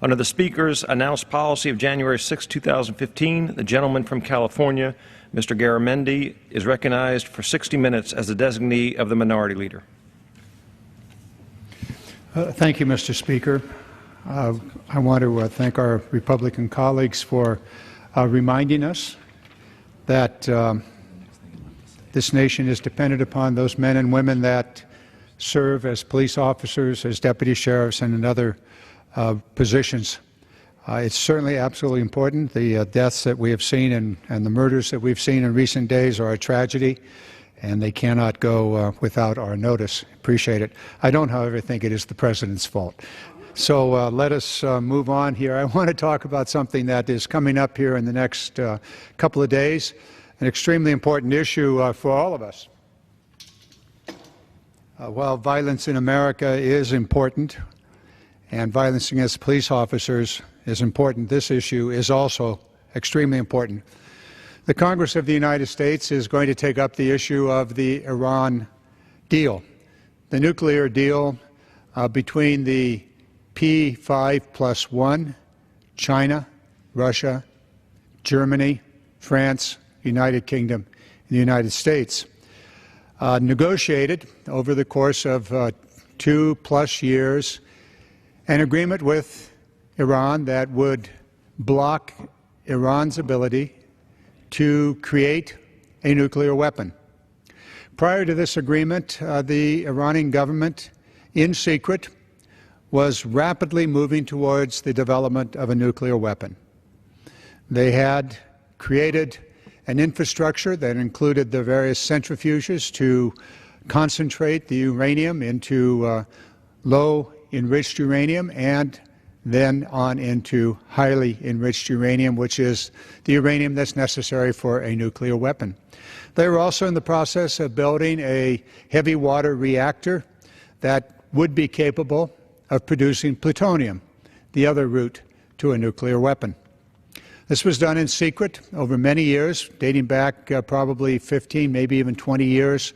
Under the Speaker's announced policy of January 6, 2015, the gentleman from California, Mr. Garamendi, is recognized for 60 minutes as the designee of the Minority Leader. Thank you, Mr. Speaker. I want to thank our Republican colleagues for reminding us that this nation is dependent upon those men and women that serve as police officers, as deputy sheriffs, and in other positions. It's certainly absolutely important. The deaths that we have seen and the murders that we've seen in recent days are a tragedy, and they cannot go without our notice. Appreciate it. I don't, however, think it is the President's fault. So let us move on here. I want to talk about something that is coming up here in the next couple of days, an extremely important issue for all of us. While violence in America is important and violence against police officers is important, this issue is also extremely important. The Congress of the United States is going to take up the issue of the Iran deal, the nuclear deal between the P5+1, China, Russia, Germany, France, United Kingdom, and the United States. Negotiated over the course of 2+ years an agreement with Iran that would block Iran's ability to create a nuclear weapon. Prior to this agreement, the Iranian government, in secret, was rapidly moving towards the development of a nuclear weapon. They had created an infrastructure that included the various centrifuges to concentrate the uranium into low enriched uranium and then on into highly enriched uranium, which is the uranium that's necessary for a nuclear weapon. They were also in the process of building a heavy water reactor that would be capable of producing plutonium, the other route to a nuclear weapon. This was done in secret over many years, dating back probably 15, maybe even 20 years.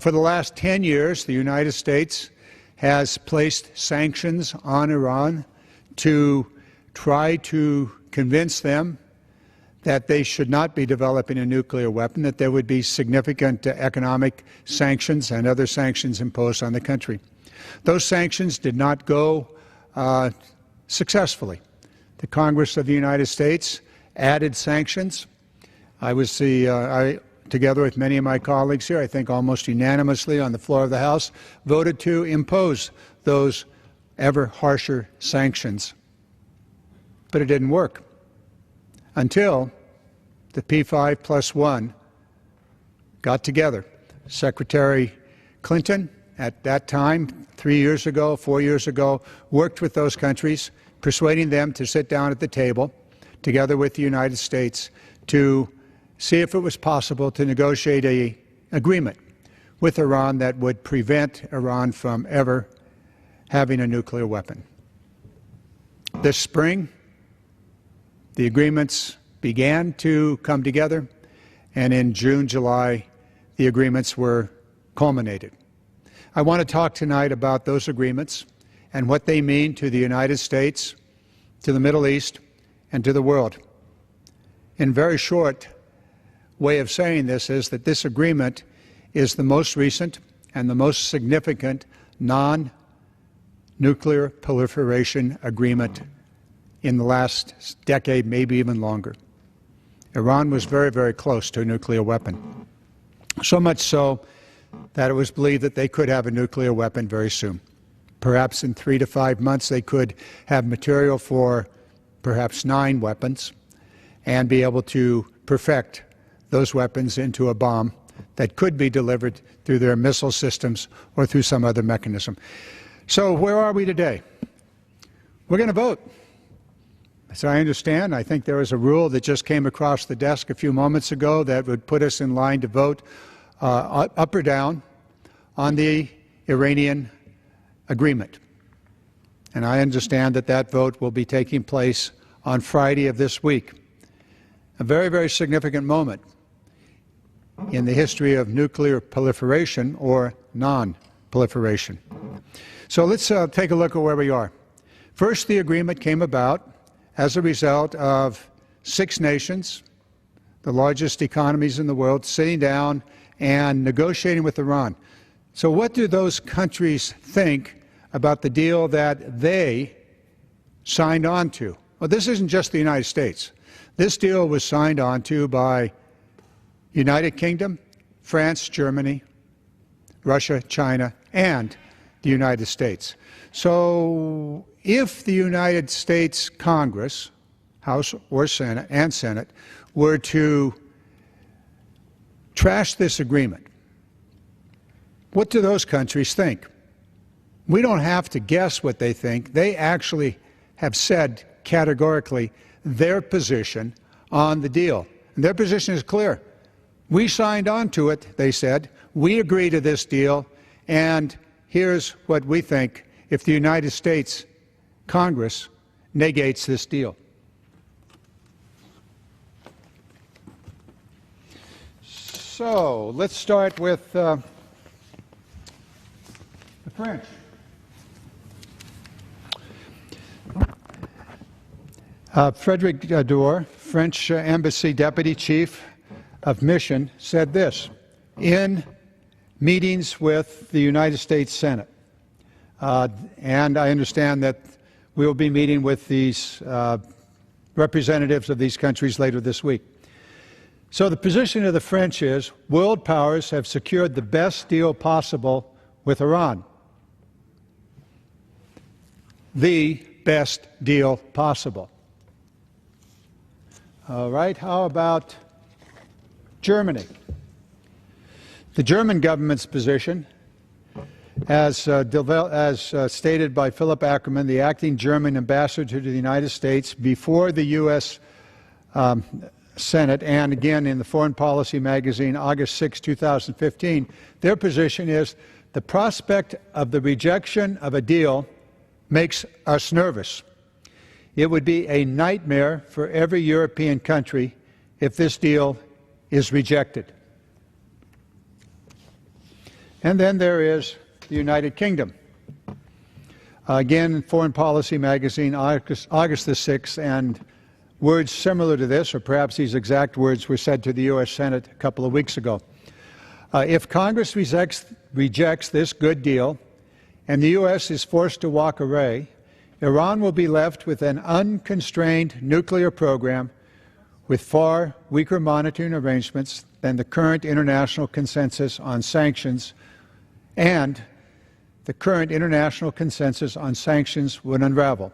For the last 10 years, the United States has placed sanctions on Iran to try to convince them that they should not be developing a nuclear weapon, that there would be significant economic sanctions and other sanctions imposed on the country. Those sanctions did not go successfully. The Congress of the United States added sanctions. Together with many of my colleagues here, I think almost unanimously on the floor of the House, voted to impose those ever harsher sanctions. But it didn't work until the P5+1 got together. Secretary Clinton, at that time, 3 years ago, 4 years ago, worked with those countries, persuading them to sit down at the table, together with the United States, to see if it was possible to negotiate an agreement with Iran that would prevent Iran from ever having a nuclear weapon. This spring, the agreements began to come together, and in June, July, the agreements were culminated. I want to talk tonight about those agreements and what they mean to the United States, to the Middle East, and to the world. In very short way of saying this is that this agreement is the most recent and the most significant non-nuclear proliferation agreement in the last decade, maybe even longer. Iran was very, very close to a nuclear weapon, so much so that it was believed that they could have a nuclear weapon very soon. Perhaps in 3 to 5 months they could have material for perhaps 9 weapons and be able to perfect those weapons into a bomb that could be delivered through their missile systems or through some other mechanism. So where are we today? We're going to vote. As I understand, I think there is a rule that just came across the desk a few moments ago that would put us in line to vote up or down on the Iranian agreement. And I understand that that vote will be taking place on Friday of this week. A very, very significant moment in the history of nuclear proliferation or non-proliferation. So let's take a look at where we are. First, the agreement came about as a result of 6 nations, the largest economies in the world, sitting down and negotiating with Iran. So what do those countries think about the deal that they signed on to? Well, this isn't just the United States. This deal was signed on to by United Kingdom, France, Germany, Russia, China, and the United States. So if the United States Congress, House or Senate, and Senate, were to trash this agreement, what do those countries think? We don't have to guess what they think. They actually have said categorically their position on the deal. And their position is clear. We signed on to it, they said. We agree to this deal, and here's what we think if the United States Congress negates this deal. So let's start with the French. Frederic Dor, French Embassy Deputy Chief of Mission, said this in meetings with the United States Senate. And I understand that we will be meeting with these representatives of these countries later this week. So the position of the French is world powers have secured the best deal possible with Iran. The best deal possible. All right, how about Germany? The German government's position, as stated by Philip Ackerman, the acting German ambassador to the United States, before the U.S. Senate, and again in the Foreign Policy magazine, August 6, 2015, their position is the prospect of the rejection of a deal makes us nervous. It would be a nightmare for every European country if this deal is rejected. And then there is the United Kingdom. Again, Foreign Policy magazine, August the 6th, and words similar to this, or perhaps these exact words, were said to the U.S. Senate a couple of weeks ago. If Congress rejects this good deal and the U.S. is forced to walk away, Iran will be left with an unconstrained nuclear program with far weaker monitoring arrangements than the current international consensus on sanctions, and the current international consensus on sanctions would unravel.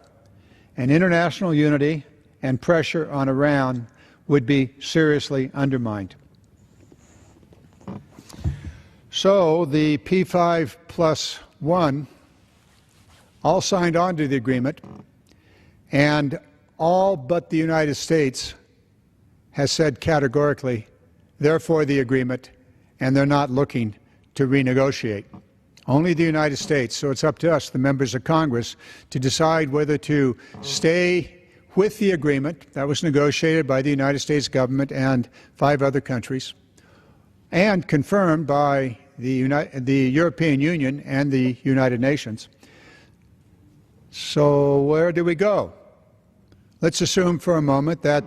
And international unity and pressure on Iran would be seriously undermined. So the P5+1 all signed on to the agreement, and all but the United States has said categorically they're for the agreement and they're not looking to renegotiate. Only the United States. So it's up to us, the members of Congress, to decide whether to stay with the agreement that was negotiated by the United States government and 5 other countries and confirmed by the European Union and the United Nations. So where do we go? Let's assume for a moment that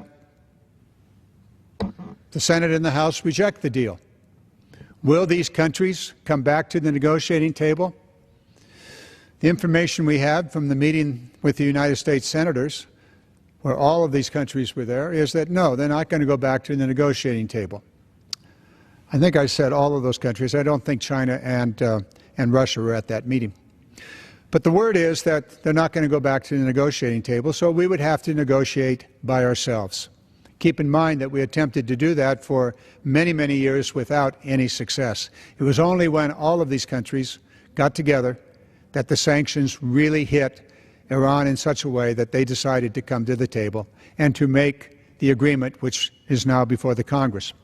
the Senate and the House reject the deal. Will these countries come back to the negotiating table? The information we had from the meeting with the United States senators, where all of these countries were there, is that no, they're not going to go back to the negotiating table. I think I said all of those countries. I don't think China and Russia were at that meeting. But the word is that they're not going to go back to the negotiating table, so we would have to negotiate by ourselves. Keep in mind that we attempted to do that for many, many years without any success. It was only when all of these countries got together that the sanctions really hit Iran in such a way that they decided to come to the table and to make the agreement which is now before the Congress.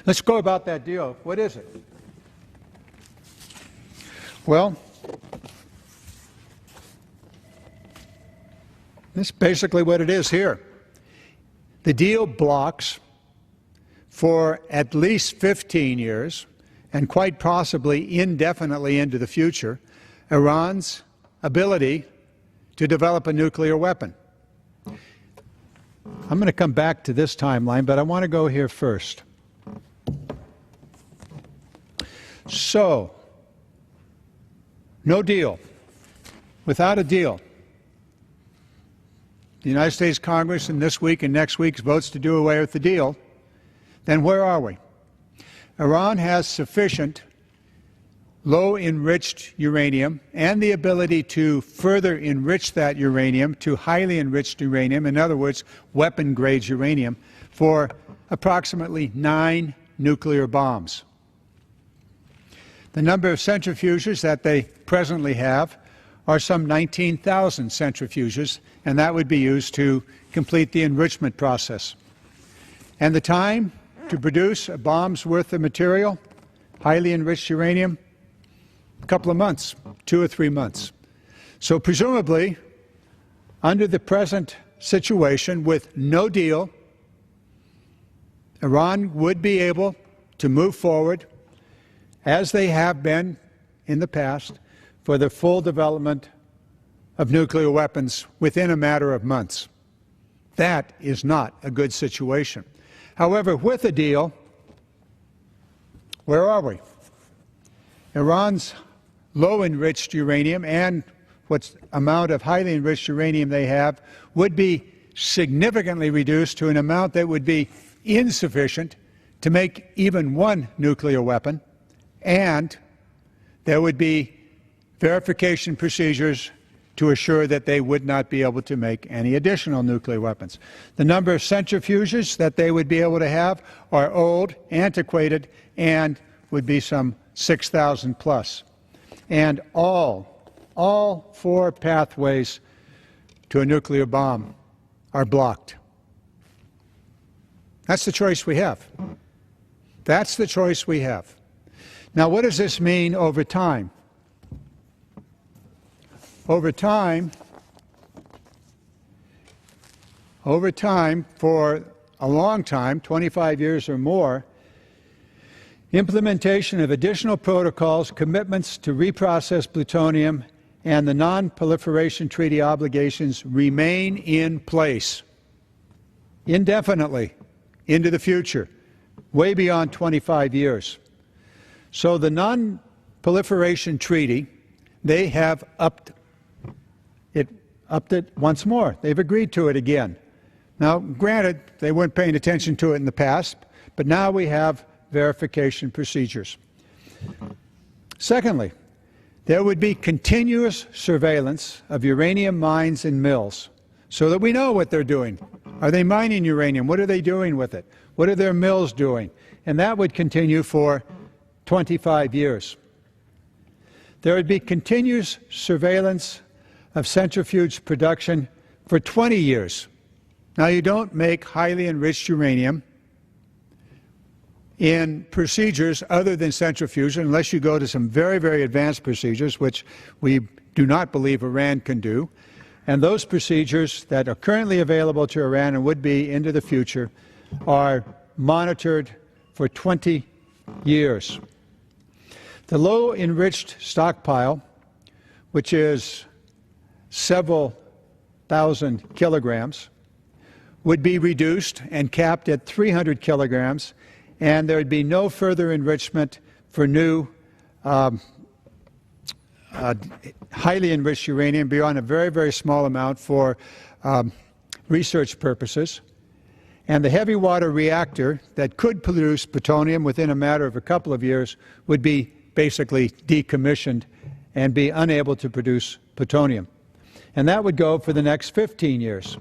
Let's go about that deal. What is it? Well, this is basically what it is here. The deal blocks for at least 15 years, and quite possibly indefinitely into the future, Iran's ability to develop a nuclear weapon. I'm going to come back to this timeline, but I want to go here first. So, no deal. Without a deal, the United States Congress in this week and next week votes to do away with the deal, then where are we? Iran has sufficient low-enriched uranium and the ability to further enrich that uranium to highly enriched uranium, in other words, weapon-grade uranium, for approximately 9 nuclear bombs. The number of centrifuges that they presently have are some 19,000 centrifuges, and that would be used to complete the enrichment process. And the time to produce a bomb's worth of material, highly enriched uranium, a couple of months, 2 or 3 months. So presumably, under the present situation with no deal, Iran would be able to move forward, as they have been in the past, for the full development of nuclear weapons within a matter of months. That is not a good situation. However, with a deal, where are we? Iran's low-enriched uranium and what amount of highly enriched uranium they have would be significantly reduced to an amount that would be insufficient to make even one nuclear weapon, and there would be verification procedures to assure that they would not be able to make any additional nuclear weapons. The number of centrifuges that they would be able to have are old, antiquated, and would be some 6,000 plus. And all 4 pathways to a nuclear bomb are blocked. That's the choice we have. That's the choice we have. Now, what does this mean over time? Over time, for a long time, 25 years or more, implementation of additional protocols, commitments to reprocess plutonium, and the Non-Proliferation Treaty obligations remain in place indefinitely into the future, way beyond 25 years. So the Non-Proliferation Treaty, they have upped it once more. They've agreed to it again. Now, granted, they weren't paying attention to it in the past, but now we have verification procedures. Secondly, there would be continuous surveillance of uranium mines and mills so that we know what they're doing. Are they mining uranium? What are they doing with it? What are their mills doing? And that would continue for 25 years. There would be continuous surveillance of centrifuge production for 20 years. Now, you don't make highly enriched uranium in procedures other than centrifuge unless you go to some very, very advanced procedures, which we do not believe Iran can do. And those procedures that are currently available to Iran and would be into the future are monitored for 20 years. The low-enriched stockpile, which is several thousand kilograms, would be reduced and capped at 300 kilograms, and there would be no further enrichment for new highly enriched uranium beyond a very, very small amount for research purposes. And the heavy water reactor that could produce plutonium within a matter of a couple of years would be basically decommissioned and be unable to produce plutonium. And that would go for the next 15 years.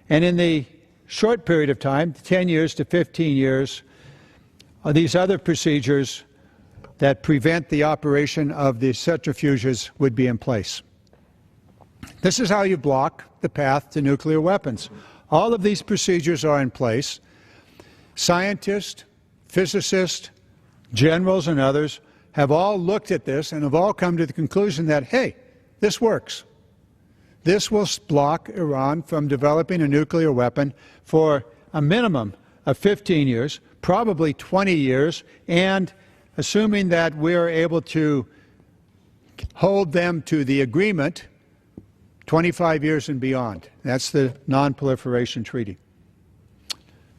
And in the short period of time, 10 years to 15 years, these other procedures that prevent the operation of the centrifuges would be in place. This is how you block the path to nuclear weapons. All of these procedures are in place. Scientists, physicists, generals, and others have all looked at this and have all come to the conclusion that, hey, this works. This will block Iran from developing a nuclear weapon for a minimum of 15 years, probably 20 years, and assuming that we're able to hold them to the agreement 25 years and beyond. That's the Non-Proliferation Treaty.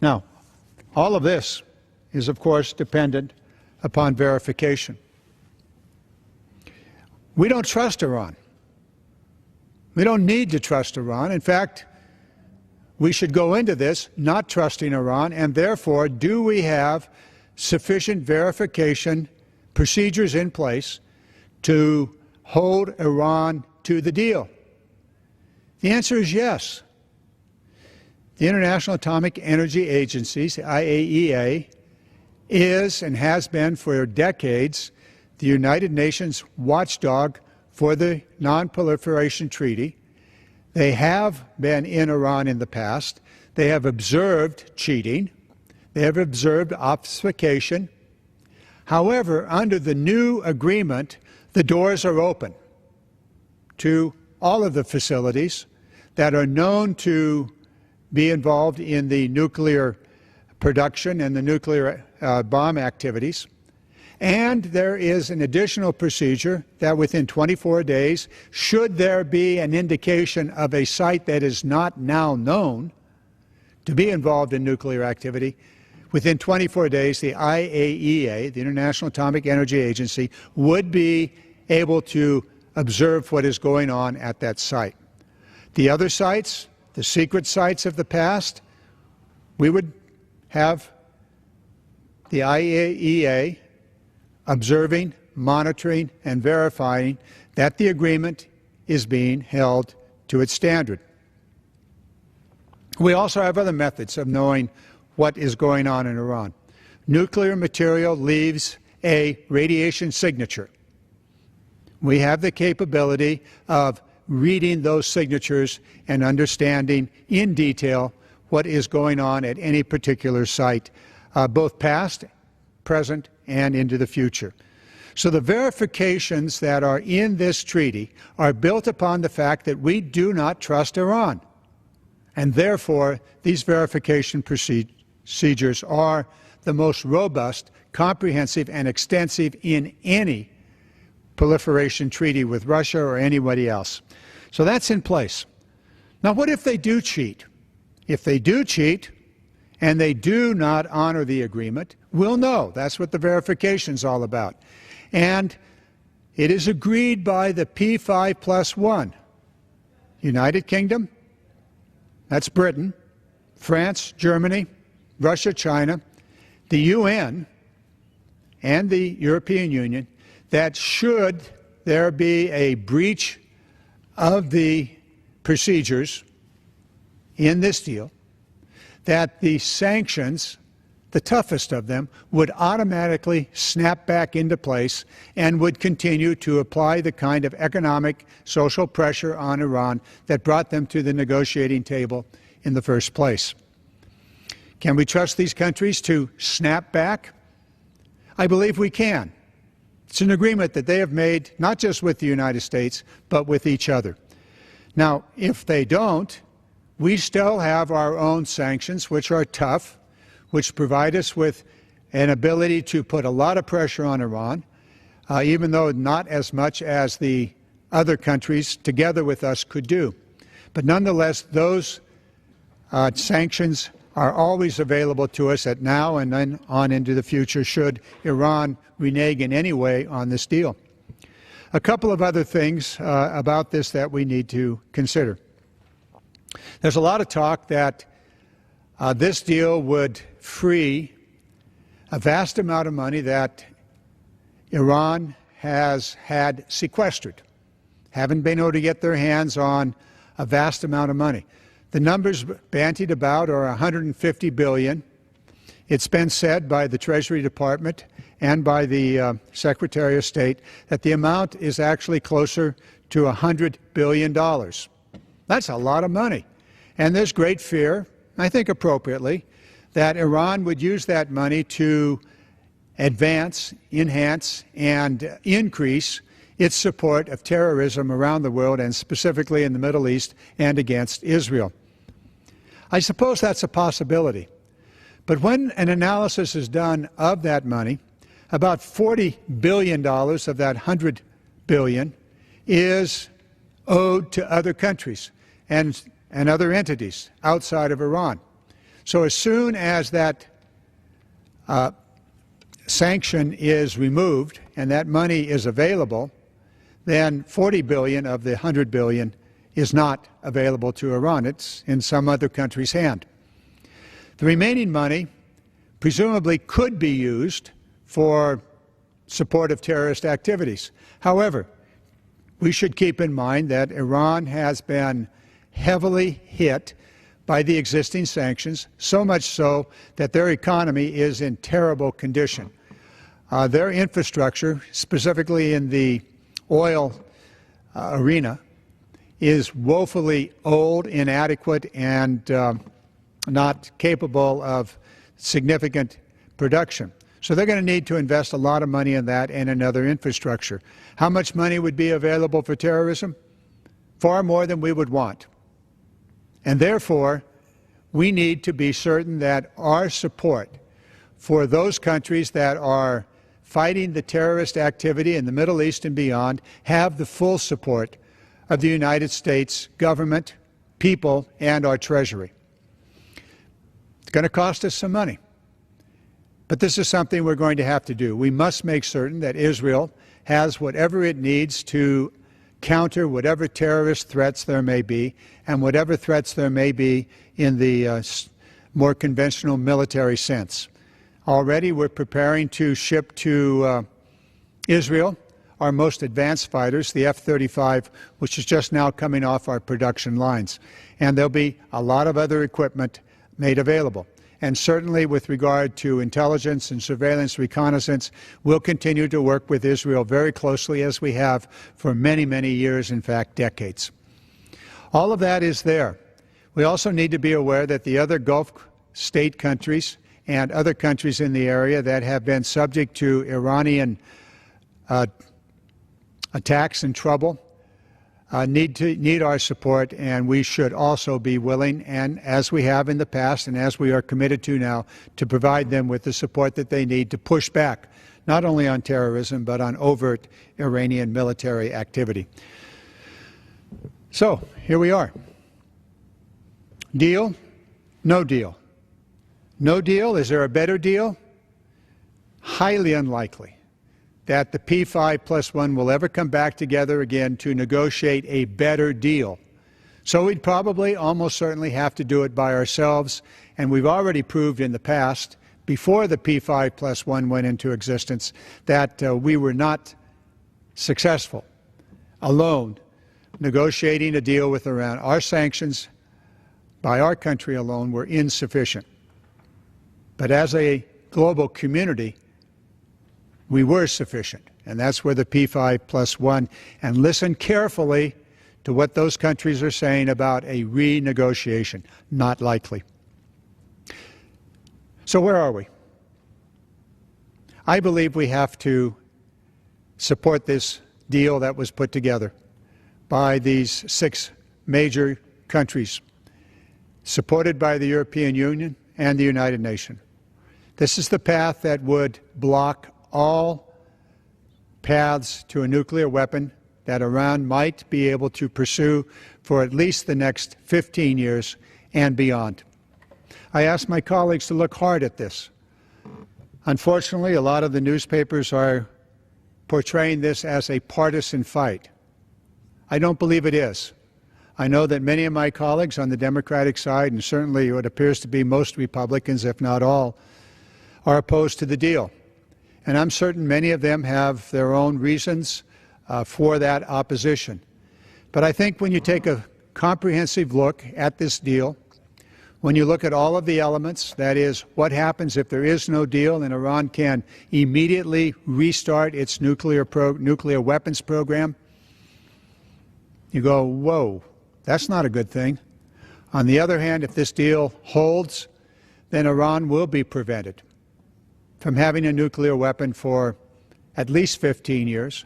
Now, all of this is, of course, dependent upon verification. We don't trust Iran. We don't need to trust Iran. In fact, we should go into this not trusting Iran, and therefore, do we have sufficient verification procedures in place to hold Iran to the deal? The answer is yes. The International Atomic Energy Agency, IAEA, is and has been for decades the United Nations watchdog for the Non-Proliferation Treaty. They have been in Iran in the past. They have observed cheating. They have observed obfuscation. However, under the new agreement, the doors are open to all of the facilities that are known to be involved in the nuclear production and the nuclear bomb activities. And there is an additional procedure that within 24 days, should there be an indication of a site that is not now known to be involved in nuclear activity, within 24 days, the IAEA, the International Atomic Energy Agency, would be able to observe what is going on at that site. The other sites, the secret sites of the past, we would have the IAEA observing, monitoring, and verifying that the agreement is being held to its standard. We also have other methods of knowing what is going on in Iran. Nuclear material leaves a radiation signature. We have the capability of reading those signatures and understanding in detail what is going on at any particular site, both past, present, and into the future. So the verifications that are in this treaty are built upon the fact that we do not trust Iran. And therefore, these verification procedures are the most robust, comprehensive, and extensive in any proliferation treaty with Russia or anybody else. So that's in place. Now, what if they do cheat? If they do cheat and they do not honor the agreement, we'll know. That's what the verification is all about. And it is agreed by the P5+1. United Kingdom, that's Britain, France, Germany, Russia, China, the UN, and the European Union, that should there be a breach of the procedures in this deal, that the sanctions, the toughest of them, would automatically snap back into place and would continue to apply the kind of economic, social pressure on Iran that brought them to the negotiating table in the first place. Can we trust these countries to snap back? I believe we can. It's an agreement that they have made not just with the United States, but with each other. Now, if they don't, we still have our own sanctions, which are tough, which provide us with an ability to put a lot of pressure on Iran, even though not as much as the other countries together with us could do. But nonetheless, those sanctions are always available to us at now and then on into the future should Iran renege in any way on this deal. A couple of other things about this that we need to consider. There's a lot of talk that this deal would free a vast amount of money that Iran has had sequestered, haven't been able to get their hands on a vast amount of money. The numbers bandied about are $150 billion. It's been said by the Treasury Department and by the Secretary of State that the amount is actually closer to $100 billion. That's a lot of money. And there's great fear, I think appropriately, that Iran would use that money to advance, enhance, and increase its support of terrorism around the world, and specifically in the Middle East and against Israel. I suppose that's a possibility. But when an analysis is done of that money, about $40 billion of that $100 billion is owed to other countries and other entities outside of Iran. So as soon as that sanction is removed and that money is available, then $40 billion of the $100 billion is not available to Iran. It's in some other country's hand. The remaining money presumably could be used for support of terrorist activities. However, we should keep in mind that Iran has been heavily hit by the existing sanctions, so much so that their economy is in terrible condition. Their infrastructure, specifically in the oil arena, is woefully old, inadequate, and not capable of significant production. So they're going to need to invest a lot of money in that and in other infrastructure. How much money would be available for terrorism? Far more than we would want. And therefore, we need to be certain that our support for those countries that are fighting the terrorist activity in the Middle East and beyond have the full support of the United States government, people, and our Treasury. It's going to cost us some money. But this is something we're going to have to do. We must make certain that Israel has whatever it needs to counter whatever terrorist threats there may be and whatever threats there may be in the more conventional military sense. Already we're preparing to ship to Israel our most advanced fighters, the F-35, which is just now coming off our production lines. And there'll be a lot of other equipment made available. And certainly with regard to intelligence and surveillance reconnaissance, we'll continue to work with Israel very closely as we have for many, many years, in fact, decades. All of that is there. We also need to be aware that the other Gulf state countries and other countries in the area that have been subject to Iranian attacks and trouble need our support, and we should also be willing, and as we have in the past and as we are committed to now, to provide them with the support that they need to push back, not only on terrorism, but on overt Iranian military activity. So, here we are. Deal? No deal. No deal? Is there a better deal? Highly unlikely that the P5+1 will ever come back together again to negotiate a better deal. So we'd probably almost certainly have to do it by ourselves, and we've already proved in the past, before the P5+1 went into existence, that we were not successful alone negotiating a deal with Iran. Our sanctions by our country alone were insufficient. But as a global community, we were sufficient, and that's where the P5+1, and listen carefully to what those countries are saying about a renegotiation. Not likely. So where are we? I believe we have to support this deal that was put together by these 6 major countries, supported by the European Union and the United Nations. This is the path that would block all paths to a nuclear weapon that Iran might be able to pursue for at least the next 15 years and beyond. I ask my colleagues to look hard at this. Unfortunately, a lot of the newspapers are portraying this as a partisan fight. I don't believe it is. I know that many of my colleagues on the Democratic side, and certainly what appears to be most Republicans, if not all, are opposed to the deal. And I'm certain many of them have their own reasons for that opposition. But I think when you take a comprehensive look at this deal, when you look at all of the elements, that is, what happens if there is no deal and Iran can immediately restart its nuclear weapons program, you go, whoa, that's not a good thing. On the other hand, if this deal holds, then Iran will be prevented from having a nuclear weapon for at least 15 years,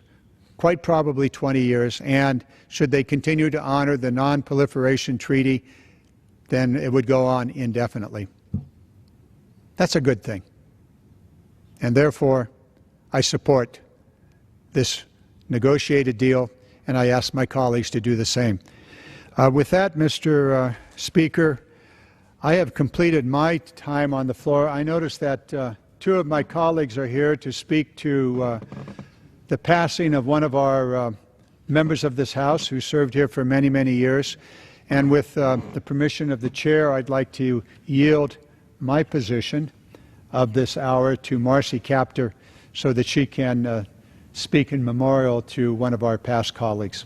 quite probably 20 years, and should they continue to honor the Non-Proliferation Treaty, then it would go on indefinitely. That's a good thing. And therefore, I support this negotiated deal, and I ask my colleagues to do the same. With that, Mr. Speaker, I have completed my time on the floor. I notice that two of my colleagues are here to speak to the passing of one of our members of this House who served here for many, many years. And with the permission of the Chair, I'd like to yield my position of this hour to Marcy Kaptur so that she can speak in memorial to one of our past colleagues.